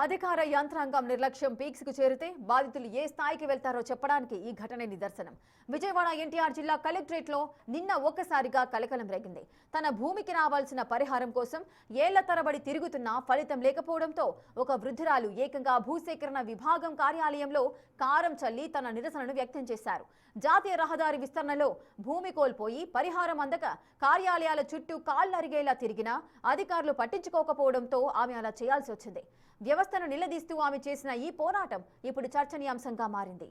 అధికార యంత్రాంగం నిర్లక్ష్యం పీక్స్ కు చేరితే బాధితులు ఏ స్థాయికి వెళ్తారో చెప్పడానికి ఈ ఘటనే నిదర్శనం. విజయవాడ ఎన్టీఆర్ జిల్లా కలెక్టరేట్ లో నిన్న ఒక్కసారిగా కలకలం రేగింది. తన భూమికి రావాల్సిన పరిహారం కోసం ఏళ్ల తరబడి తిరుగుతున్నా ఫలితం లేకపోవడంతో ఒక వృద్ధురాలు ఏకంగా భూసేకరణ విభాగం కార్యాలయంలో కారం చల్లి తన నిరసనను వ్యక్తం చేశారు. జాతీయ రహదారి విస్తరణలో భూమి కోల్పోయి పరిహారం అందక కార్యాలయాల చుట్టూ కాళ్లరిగేలా తిరిగినా అధికారులు పట్టించుకోకపోవడంతో ఆమె అలా చేయాల్సి వచ్చింది. వ్యవస్థను నిలదీస్తూ ఆమె చేసిన ఈ పోరాటం ఇప్పుడు చర్చనీయాంశంగా మారింది.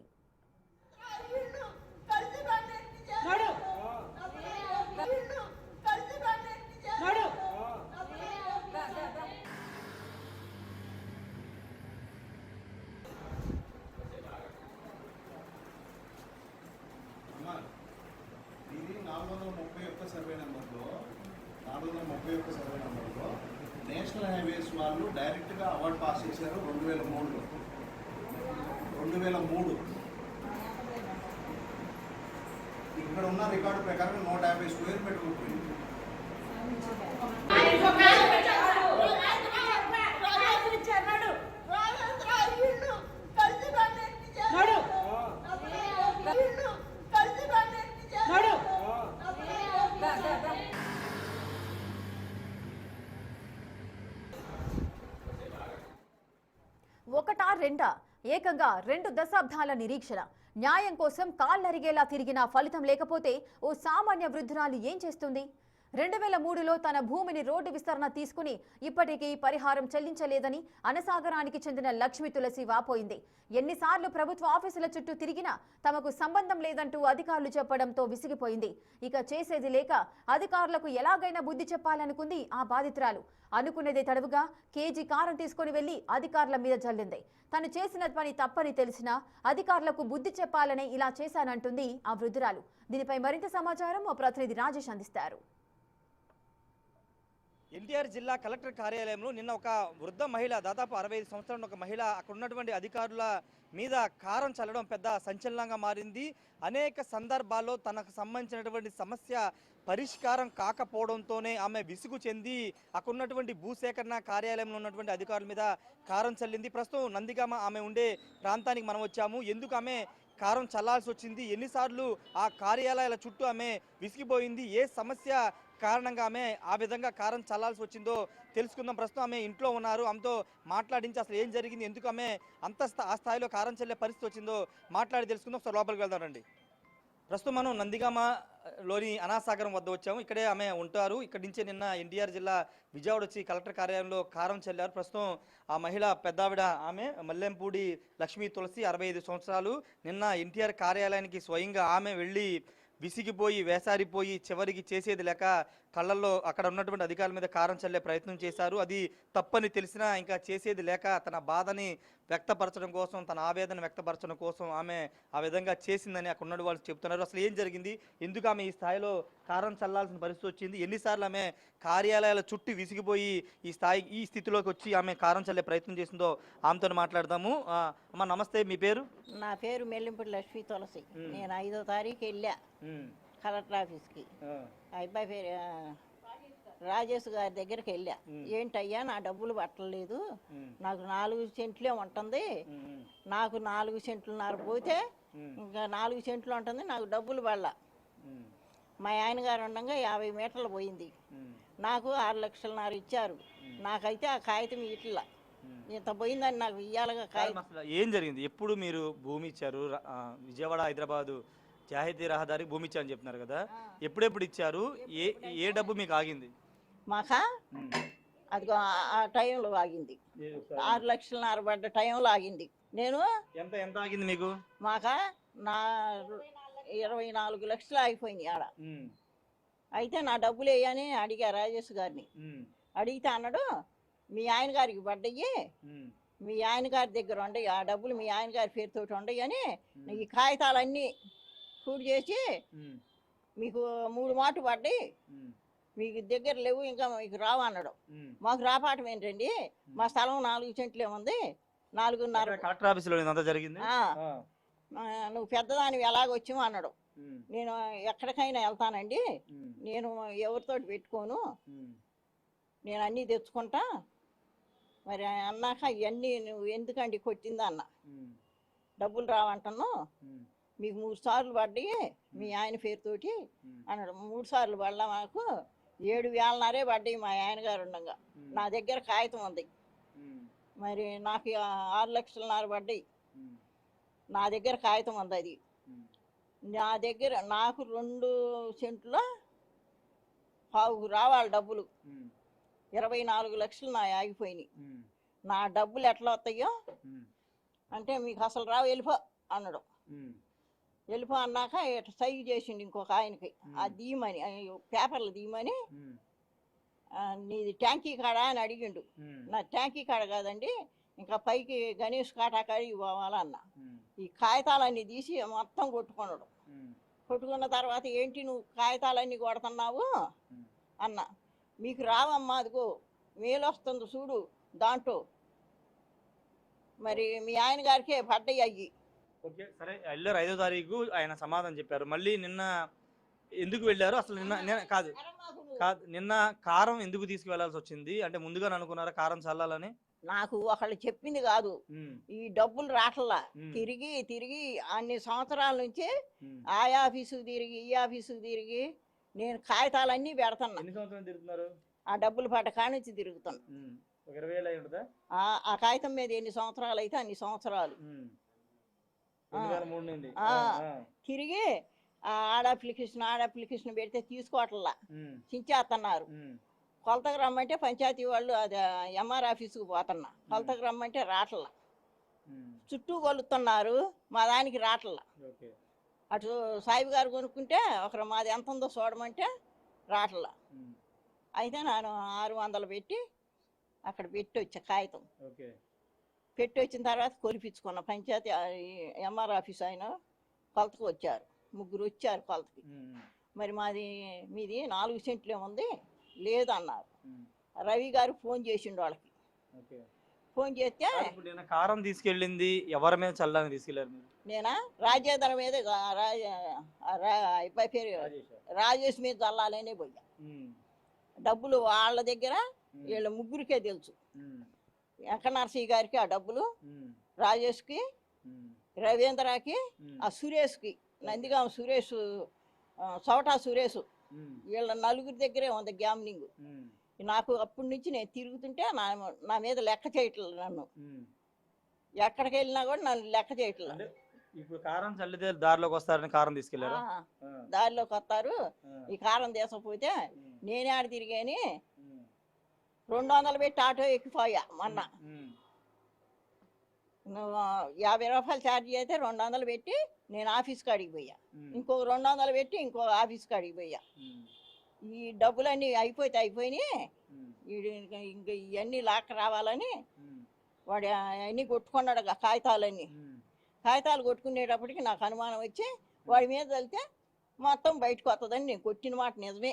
ఇది 431 సర్వే నెంబర్లో నేషనల్ హైవేస్ వాళ్ళు డైరెక్ట్గా అవార్డు పాస్ చేశారు 2003. ఇక్కడ ఉన్న రికార్డు ప్రకారం 150 స్క్వేర్ మీటర్లు పోయింది. ఒకటా రెండా ఏకంగా 2 దశాబ్దాల నిరీక్షణ. న్యాయం కోసం కాళ్లరిగేలా తిరిగినా ఫలితం లేకపోతే ఓ సామాన్య వృద్ధురాలు ఏం చేస్తుంది? 2003లో తన భూమిని రోడ్డు విస్తరణ తీసుకుని ఇప్పటికీ పరిహారం చెల్లించలేదని అనసాగరానికి చెందిన లక్ష్మి తులసి వాపోయింది. ఎన్నిసార్లు ప్రభుత్వ ఆఫీసుల చుట్టూ తిరిగినా తమకు సంబంధం లేదంటూ అధికారులు చెప్పడంతో విసిగిపోయింది. ఇక చేసేది లేక అధికారులకు ఎలాగైనా బుద్ధి చెప్పాలనుకుంది ఆ బాధితురాలు. అనుకునేదే తడవుగా కేజీ కారం తీసుకుని వెళ్లి అధికారుల మీద జల్లింది. తను చేసిన పని తప్పని తెలిసినా అధికారులకు బుద్ధి చెప్పాలనే ఇలా చేశానంటుంది ఆ వృద్ధురాలు. దీనిపై మరింత సమాచారం మా ప్రతినిధి రాజేష్ అందిస్తారు. ఎన్టీఆర్ జిల్లా కలెక్టర్ కార్యాలయంలో నిన్న ఒక వృద్ధ మహిళ, దాదాపు 65 సంవత్సరాల ఒక మహిళ అక్కడ ఉన్నటువంటి అధికారుల మీద కారం చల్లడం పెద్ద సంచలనంగా మారింది. అనేక సందర్భాల్లో తనకు సంబంధించినటువంటి సమస్య పరిష్కారం కాకపోవడంతోనే ఆమె విసుగు చెంది అక్కడ ఉన్నటువంటి భూసేకరణ కార్యాలయంలో ఉన్నటువంటి అధికారుల మీద కారం చల్లింది. ప్రస్తుతం నందిగామ ఆమె ఉండే ప్రాంతానికి మనం వచ్చాము. ఎందుకు ఆమె కారం చల్లాల్సి వచ్చింది, ఎన్నిసార్లు ఆ కార్యాలయాల చుట్టూ ఆమె విసిగిపోయింది, ఏ సమస్య కారణంగా ఆమె ఆ విధంగా కారం చల్లాల్సి వచ్చిందో తెలుసుకుందాం. ప్రస్తుతం ఆమె ఇంట్లో ఉన్నారు. ఆమెతో మాట్లాడించి అసలు ఏం జరిగింది, ఎందుకు ఆమె ఆ స్థాయిలో కారం చల్లే పరిస్థితి వచ్చిందో మాట్లాడి తెలుసుకుందాం. ఒకసారి లోపలికి వెళ్దామండి. ప్రస్తుతం మనం నందిగామలోని అనాసాగరం వద్ద వచ్చాము. ఇక్కడే ఆమె ఉంటారు. ఇక్కడి నుంచే నిన్న ఎన్టీఆర్ జిల్లా విజయవాడ వచ్చి కలెక్టర్ కార్యాలయంలో కారం చల్లారు. ప్రస్తుతం ఆ మహిళ పెద్దావిడ ఆమె మల్లెంపూడి లక్ష్మీ తులసి, 65 సంవత్సరాలు. నిన్న ఎన్టీఆర్ కార్యాలయానికి స్వయంగా ఆమె వెళ్ళి విసిగిపోయి వేసారిపోయి చివరికి చేసేది లేక కళ్ళల్లో అక్కడ ఉన్నటువంటి అధికారుల మీద కారం చల్లే ప్రయత్నం చేశారు. అది తప్పని తెలిసినా ఇంకా చేసేది లేక తన బాధని వ్యక్తపరచడం కోసం, తన ఆవేదన వ్యక్తపరచడం కోసం ఆమె ఆ విధంగా చేసిందని అక్కడ ఉన్న వాళ్ళు చెప్తున్నారు. అసలు ఏం జరిగింది, ఎందుకు ఆమె ఈ స్థాయిలో కారం చల్లాల్సిన పరిస్థితి వచ్చింది, ఎన్నిసార్లు ఆమె కార్యాలయాల చుట్టూ విసిగిపోయి ఈ స్థితిలోకి వచ్చి ఆమె కారం చల్లే ప్రయత్నం చేసిందో ఆమెతో మాట్లాడదాము. అమ్మ నమస్తే, మీ పేరు? నా పేరు మెల్లింపూడి లక్ష్మీ తులసి. నేను 5వ తారీఖు వెళ్ళా కలెక్టర్ ఆఫీస్కి. అబ్బాయి పేరు రాజేష్ గారి దగ్గరికి వెళ్ళా. ఏంటయ్యా నా డబ్బులు పట్టలేదు, నాకు 4 సెంట్లే ఉంటుంది, నాకు 4 సెంట్లున్నర పోతే ఇంకా 4 సెంట్లు ఉంటుంది, నాకు డబ్బులు పడలా. మా ఆయన గారు ఉండగా 50 మీటర్లు పోయింది, నాకు 6 లక్షలన్నర ఇచ్చారు. నాకైతే ఆ కాగితం ఇట్లా ఇంత పోయిందని నాకు ఇయ్యాలగా కాగితం. ఏం జరిగింది, ఎప్పుడు మీరు భూమి ఇచ్చారు? విజయవాడ హైదరాబాదు జాతీయ రహదారి భూమి ఇచ్చారని చెప్తున్నారు కదా, ఎప్పుడెప్పుడు ఇచ్చారు, ఏ డబ్బు మీకు ఆగింది? మాకా అది ఆ టైంలో ఆగింది, 6 లక్షలన్నర పడ్డ టైంలో ఆగింది. నేను ఎంత ఆగింది మీకు? మాకా 24 లక్షలు ఆగిపోయింది ఆడ. అయితే నా డబ్బులు వేయని అడిగా రాజేష్ గారిని. అడిగితే అన్నాడు, మీ ఆయన గారికి పడ్డాయి, మీ ఆయన గారి దగ్గర ఉండయి, ఆ డబ్బులు మీ ఆయన గారి పేరుతో ఉండయి అని ఈ కాగితాలన్నీ పూర్తి చేసి మీకు 3 మాటలు పడ్డాయి, మీకు దగ్గర లేవు, ఇంకా మీకు రావు అన్నాడు. మాకు రాపాటం ఏంటండి, మా స్థలం 4 సెంట్లే ఉంది, 4.5. కలెక్టర్ ఆఫీసులో ఇదంతా జరిగింది. నువ్వు పెద్దదానివి ఎలాగొచ్చావు అన్నాడు. నేను ఎక్కడికైనా వెళ్తానండి, నేను ఎవరితోటి పెట్టుకోను, నేను అన్నీ తెచ్చుకుంటా, మరి అన్నాక ఇవన్నీ నువ్వు ఎందుకండి కొట్టింది అన్న. డబ్బులు రావంటున్నావు, మీకు 3 సార్లు పడ్డాయి మీ ఆయన పేరుతోటి అన్నాడు. 3 సార్లు పడలా, మాకు 7,500 పడ్డాయి మా ఆయన గారు ఉండగా. నా దగ్గర కాగితం ఉంది. మరి నాకు 6,00,000 పడ్డాయి, నా దగ్గర కాగితం ఉంది. అది నా దగ్గర నాకు 2 సెంట్లో పావుకు రావాలి డబ్బులు. 24 లక్షలు నా ఆగిపోయినాయి. నా డబ్బులు ఎట్లా వస్తాయో అంటే మీకు అసలు రావు, వెళ్ళిపో అన్నాడు. వెళ్ళిపో అన్నాక ఇట్లా సైగ చేసిండు ఇంకొక ఆయనకి, అది తీయమని, పేపర్లు తీయమని. నీది ట్యాంకీ కాడా అని అడిగిండు. నా ట్యాంకీ కాడ కాదండి, ఇంకా పైకి గణేష్ కాటాకాడికి పోవాలన్న. ఈ కాగితాలన్నీ తీసి మొత్తం కొట్టుకున్నాడు. కొట్టుకున్న తర్వాత ఏంటి నువ్వు కాగితాలన్నీ కొడుతున్నావు అన్న. మీకు రావమ్మా, అదిగో మేలు వస్తుంది చూడు దాంట్లో, మరి మీ ఆయన గారికే పడ్డాయి అయ్యి. ఓకే సరే, వెళ్ళారు 5వ తారీఖు, ఆయన సమాధానం చెప్పారు. మళ్ళీ నిన్న ఎందుకు వెళ్ళారు అసలు? నిన్న కాదు నిన్న కారం ఎందుకు తీసుకువెళ్లాల్సి వచ్చింది? అంటే ముందుగా అనుకున్నారా కారం చల్లాలని? నాకు ఒకళ్ళు చెప్పింది కాదు, ఈ డబ్బులు రాట్లా. తిరిగి తిరిగి అన్ని సంవత్సరాల నుంచి ఆ ఆఫీసుకు తిరిగి ఈ ఆఫీసుకు తిరిగి నేను కాగితాలన్నీ పెడతాను. ఎన్ని సంవత్సరాలు తిరుగుతున్నారు? ఆ డబ్బులు పడ్డ కాడి నుంచి తిరుగుతాను. 20,000 అయి ఉంటుందా? ఆ కాగితం మీద ఎన్ని సంవత్సరాలు అయితే అన్ని సంవత్సరాలు 2003 నుండి తిరిగి ఆడ అప్లికేషన్ పెడితే తీసుకోవట్లా, చించేస్తున్నారు. కొలతకు రమ్మంటే పంచాయతీ వాళ్ళు అది ఎంఆర్ ఆఫీసుకు పోతున్నా, కొలతకు రమ్మంటే రాట్లా. చుట్టూ కొలుతున్నారు, మా దానికి రాట్లా. అటు సాయిబు గారు కొనుక్కుంటే ఒకరు మాది ఎంత ఉందో చూడమంటే రాట్లా. అయితే నేను 600 పెట్టి అక్కడ పెట్టి వచ్చా కాగితం. పెట్టి వచ్చిన తర్వాత కొలిపించుకున్న పంచాయతీ ఎంఆర్ ఆఫీస్ ఆయన కొలతకు వచ్చారు, 3 వచ్చారు కొలతకి. మరి మీది 4 సెంట్లు ఏముంది లేదన్నారు. రవి గారు ఫోన్ చేసిండు వాళ్ళకి. ఫోన్ చేస్తే కారం తీసుకెళ్ళింది ఎవరి మీద చల్లని తీసుకెళ్ళారు? నేనా రాజేంద్ర మీద, అబ్బాయి పేరు రాజేష్ మీద చల్లాలనే పోయా. డబ్బులు వాళ్ళ దగ్గర వీళ్ళ 3కే తెలుసు. వెంకటనరసయ్య గారికి ఆ డబ్బులు, రాజేష్కి, రవీంద్రకి, ఆ సురేష్కి, నందిగామ సురేష్, చౌటా సురేష్, వీళ్ళ 4 దగ్గరే ఉంది గ్యామ్లింగ్. నాకు అప్పటి నుంచి నేను తిరుగుతుంటే నా మీద లెక్క చేయట్లేదు. నన్ను ఎక్కడికి వెళ్ళినా కూడా నన్ను లెక్క చేయట్లేదు. ఇప్పుడు కారం చల్లితే దారిలోకి వస్తారని కారం తీసుకెళ్ళారు. దారిలోకి వస్తారు, ఈ కారం తీసకపోతే నేనే ఆడ తిరిగాని 200 పెట్టి ఆటో ఎక్కిపోయా. మొన్న 50 రూపాయలు ఛార్జీ అయితే 200 పెట్టి నేను ఆఫీస్కి అడిగిపోయా. ఇంకో 200 పెట్టి ఇంకో ఆఫీస్కి అడిగిపోయా. ఈ డబ్బులన్నీ అయిపోయినాయి, ఇంకా ఇవన్నీ లాక్ రావాలని వాడు అన్నీ కొట్టుకున్నాడు. కాగితాలు కొట్టుకునేటప్పటికి నాకు అనుమానం వచ్చి వాడి మీద వెళ్తే మొత్తం బయటకు వస్తుందని నేను కొట్టిన మాట నిజమే.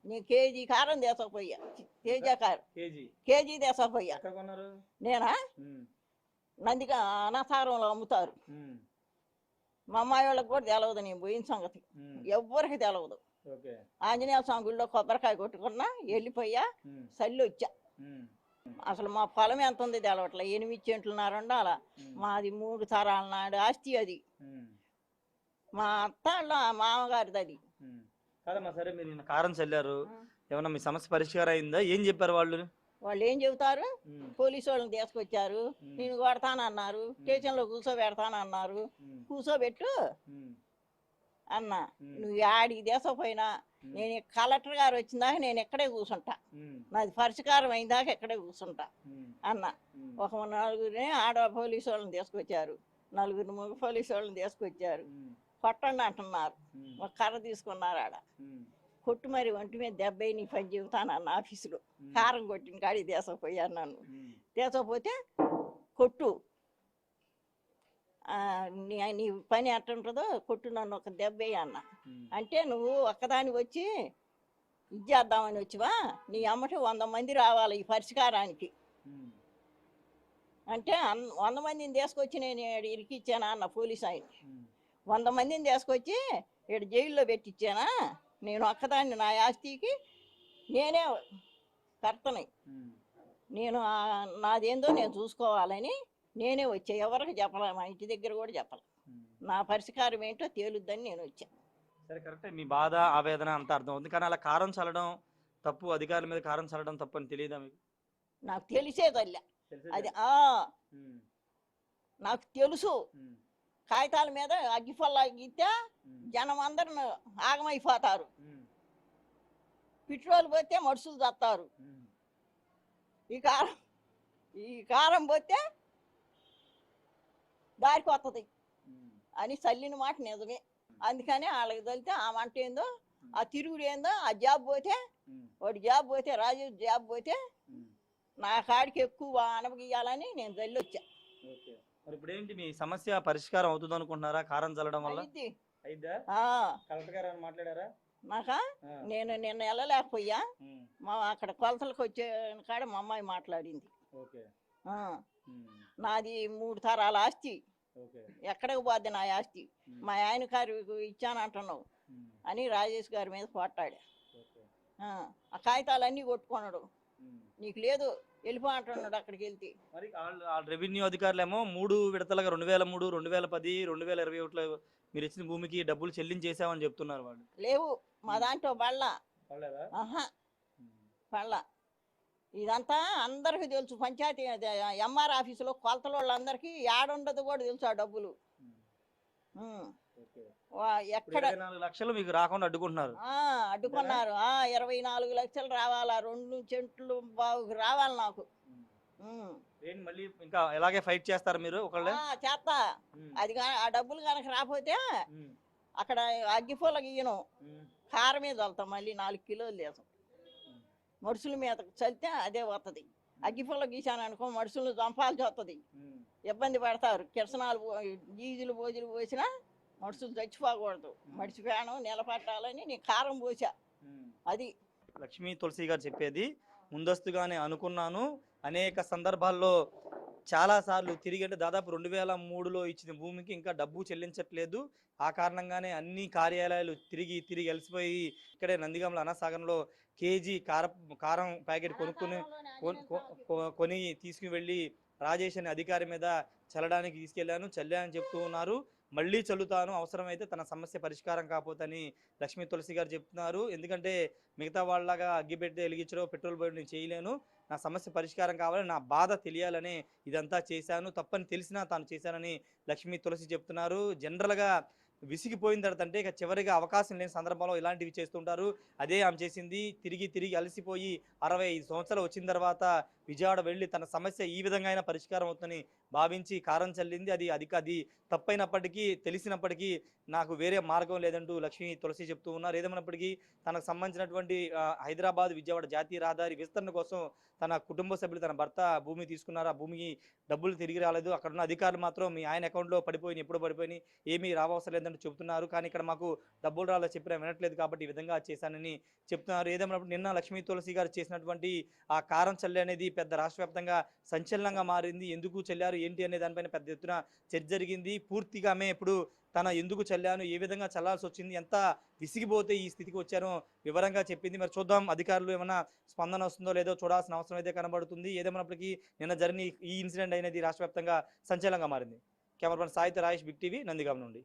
నేను కేజీ కారం తీసకపోయా, కేజీ తీసకపోయా. నేనా నందిగా అనాసారంలో అమ్ముతారు. మా అమ్మాయి వాళ్ళకి కూడా తెలవదు నేను పోయిన సంగతి, ఎవ్వరికి తెలవదు. ఆంజనేయ స్వామి గుడిలో కొబ్బరికాయ కొట్టుకున్నా, వెళ్ళిపోయా, చల్లి వచ్చా. అసలు మా పొలం ఎంత ఉంది తెలవట్లే. 8 సెంట్లున్నర ఉండాల. మాది 3 తరాల నాడు ఆస్తి అది. మా అత్త మామగారిది అది. కాదమ్మా, సరే మీరు నిన్న కారం చల్లారు, ఏమన్నా మీ సమస్య పరిష్కారం అయిందా? ఏం చెప్పారు వాళ్ళు? వాళ్ళు ఏం చెబుతారు, పోలీసు వాళ్ళని తీసుకొచ్చారు, నేను కొడతానన్నారు, స్టేషన్లో కూర్చోబెడతానన్నారు. కూర్చోబెట్టు అన్న, నువ్వు ఆడికి దేశపోయినా నేను కలెక్టర్ గారు వచ్చిందాక నేను ఎక్కడే కూర్చుంటా, నాది పరిష్కారం అయిందాక ఎక్కడే కూర్చుంటా అన్న. ఒక 4 ఆడ పోలీసు వాళ్ళని తీసుకొచ్చారు, 4 మగ పోలీసు వాళ్ళని తీసుకొచ్చారు. కొట్టండి అంటున్నారు, ఒక కర్ర తీసుకున్నారు. ఆడ కొట్టు మరి ఒంటి మీద 70 నీ పని చెబుతానన్న ఆఫీసులో. కారం కొట్టిన కాడి దేశపోయాను. నన్ను దేశపోతే కొట్టు, నీ పని ఎట్టుంటుందో కొట్టు, నన్ను ఒక 70 అన్న. అంటే నువ్వు ఒక్కదాని వచ్చి ఇచ్చేద్దామని వచ్చివా, నీ అమ్మటి 100 మంది రావాలి ఈ పరిష్కారానికి అంటే 100 మందిని తీసుకొచ్చి నేను ఇరికిచ్చానా అన్న. పోలీసు ఆయన 100 మందిని తీసుకొచ్చి ఇక్కడ జైల్లో పెట్టించానా, నేను ఒక్కదాన్ని నా ఆస్తికి నేనే కర్తని నేను నాదేందో నేను చూసుకోవాలని నేనే వచ్చా. ఎవరికి చెప్పలే, మా ఇంటి దగ్గర కూడా చెప్పలే. నా పరిష్కారం ఏంటో తేలుద్దని నేను వచ్చా. సరే కరెక్టే, మీ బాధ ఆవేదన అంతా అర్థం అవుతుంది, కానీ అలా కారం చల్లడం తప్పు, అధికారుల మీద కారం చల్లడం తప్పు అని తెలియదా మీకు? నాకు తెలిసేదల్లా అది. నాకు తెలుసు. కాగితాల మీద అగ్గిపొల్ల గీతే జనం అందరు ఆగమైపోతారు. పెట్రోల్ పోతే మనుషులు చస్తారు. ఈ కారం పోతే దారికి వస్తుంది అని చల్లిన మాట నిజమే. అందుకని వాళ్ళకి తలితే ఆ మంట ఏందో, ఆ తిరుగుడు ఏందో, ఆ జాబ్ పోతే వాడి జాబ్ పోతే, రాజు జాబ్ పోతే నా కాడికి ఎక్కువ అనబగియాలని నేను జల్లి వచ్చా. మరి ఇప్పుడు ఏంటి మీ సమస్య పరిష్కారం అవుతుంది అనుకుంటున్నారా కారం చల్లడం వల్ల? అయింది. అయిద్దా? కలెక్టర్ గారు ఏమైనా మాట్లాడారా? నాకా నేను నిన్న వెళ్ళలేకపోయా. మా అక్కడ కొలతలకు వచ్చే కాడ మా అమ్మాయి మాట్లాడింది. నాది 3 తరాల ఆస్తి, ఎక్కడికి పోద్ది నా ఆస్తి, మా ఆయన గారు ఇచ్చానంటున్నావు అని రాజేష్ గారి మీద పోట్లాడా. ఆ కాగితాలన్నీ కొట్టుకున్నాడు. నీకు లేదు వెళ్ళిపో అంటున్నాడు అక్కడికి వెళ్తే. మరి రెవెన్యూ అధికారులేమో 3 విడతలుగా 2003, 2010, 2021 మీరు ఇచ్చిన భూమికి డబ్బులు చెల్లించేసామని చెప్తున్నారు వాళ్ళు. లేవు మా దాంట్లో బళ్ళ ఇదంతా అందరికి తెలుసు. పంచాయతీ ఎంఆర్ ఆఫీసులో కొలతల వాళ్ళందరికీ ఏడుండదు కూడా తెలుసు ఆ డబ్బులు. ఎక్కడ 24 లక్షలు మీకు రాకుండా అడ్డుకుంటున్నారు. అడ్డుకున్నారు. 24 లక్షలు రావాలా, 2 సెంట్లు బాగు రావాలి నాకు. మళ్ళీ ఇంకా ఎలాగే ఫైట్ చేస్తారు మీరు ఒకళ్ళే? చేస్తా. అది ఆ డబ్బులు కనుక రాకపోతే అక్కడ అగ్గిపూల గీయను, కారం మీద చల్లుతాం. మళ్ళీ 4 కిలోలు లేసం మనుషుల మీద చల్లితే అదే వస్తుంది. అగ్గిపూల గీసాను అనుకో మనుషులను చంపాల్సి వస్తుంది, ఇబ్బంది పడతారు. కిరసనాలు డీజిల్ భోజులు పోసినా మనుషులు చచ్చిపోకూడదు. మడిచి ప్రాణం నిలబట్టాలని నేను కారం పోసా. అది లక్ష్మీ తులసి గారు చెప్పేది. ముందస్తుగానే అనుకున్నాను, అనేక సందర్భాల్లో చాలాసార్లు తిరిగి, అంటే దాదాపు 2003లో ఇచ్చిన భూమికి ఇంకా డబ్బు చెల్లించట్లేదు. ఆ కారణంగానే అన్ని కార్యాలయాలు తిరిగి తిరిగి అలసిపోయి ఇక్కడే నందిగామల అనాసాగరంలో కేజీ కారం ప్యాకెట్ కొని తీసుకుని వెళ్ళి రాజేష్ అనే అధికారి మీద చల్లడానికి తీసుకెళ్లాను. చల్లానని చెప్తూ ఉన్నారు. మళ్ళీ చల్లుతాను అవసరమైతే తన సమస్య పరిష్కారం కాకపోతని లక్ష్మీ తులసి గారు చెప్తున్నారు. ఎందుకంటే మిగతా వాళ్ళగా అగ్గిపెట్టి వెలిగించడం, పెట్రోల్ పోయడం నేను చేయలేను, నా సమస్య పరిష్కారం కావాలని, నా బాధ తెలియాలని ఇదంతా చేశాను, తప్పని తెలిసినా తాను చేశానని లక్ష్మీ తులసి చెప్తున్నారు. జనరల్గా విసిగిపోయిన తర్వాత అంటే ఇక చివరిగా అవకాశం లేని సందర్భంలో ఇలాంటివి చేస్తుంటారు. అదే ఆమె చేసింది. తిరిగి తిరిగి అలసిపోయి 65 సంవత్సరాలు వచ్చిన తర్వాత విజయవాడ వెళ్ళి తన సమస్య ఈ విధంగా అయినా పరిష్కారం అవుతుందని భావించి కారం చల్లింది. అది తప్పైనప్పటికీ, తెలిసినప్పటికీ నాకు వేరే మార్గం లేదంటూ లక్ష్మీ తులసి చెప్తూ ఉన్నారు. ఏదేమైనప్పటికీ తనకు సంబంధించినటువంటి హైదరాబాద్ విజయవాడ జాతీయ రహదారి విస్తరణ కోసం తన కుటుంబ సభ్యులు, తన భర్త భూమి తీసుకున్నారు. ఆ భూమికి డబ్బులు తిరిగి రాలేదు. అక్కడ ఉన్న అధికారులు మాత్రం మీ ఆయన అకౌంట్లో పడిపోయినాయి, ఎప్పుడు పడిపోయినాయి, ఏమీ రావవసరం లేదంటూ చెప్తున్నారు. కానీ ఇక్కడ మాకు డబ్బులు రాలో చెప్పినా వినట్లేదు కాబట్టి ఈ విధంగా చేశానని చెప్తున్నారు. ఏదేమైనప్పుడు నిన్న లక్ష్మీ తులసి గారు చేసినటువంటి ఆ కారం చల్లి అనేది పెద్ద రాష్ట్ర వ్యాప్తంగా సంచలనంగా మారింది. ఎందుకు చల్లారు ఏంటి అనే దానిపైన పెద్ద ఎత్తున చర్చ జరిగింది. పూర్తిగా ఆమె ఇప్పుడు తన ఎందుకు చల్లాను, ఏ విధంగా చల్లాల్సి వచ్చింది, ఎంత విసిగిపోతే ఈ స్థితికి వచ్చానో వివరంగా చెప్పింది. మరి చూద్దాం అధికారులు ఏమైనా స్పందన వస్తుందో లేదో చూడాల్సిన అవసరం అయితే కనబడుతుంది. ఏదేమైనప్పటికీ నిన్న జరిగిన ఈ ఇన్సిడెంట్ అనేది రాష్ట్ర వ్యాప్తంగా సంచలనంగా మారింది. Cameraman సాయితో Rayesh, big TV, Nandigam నుండి.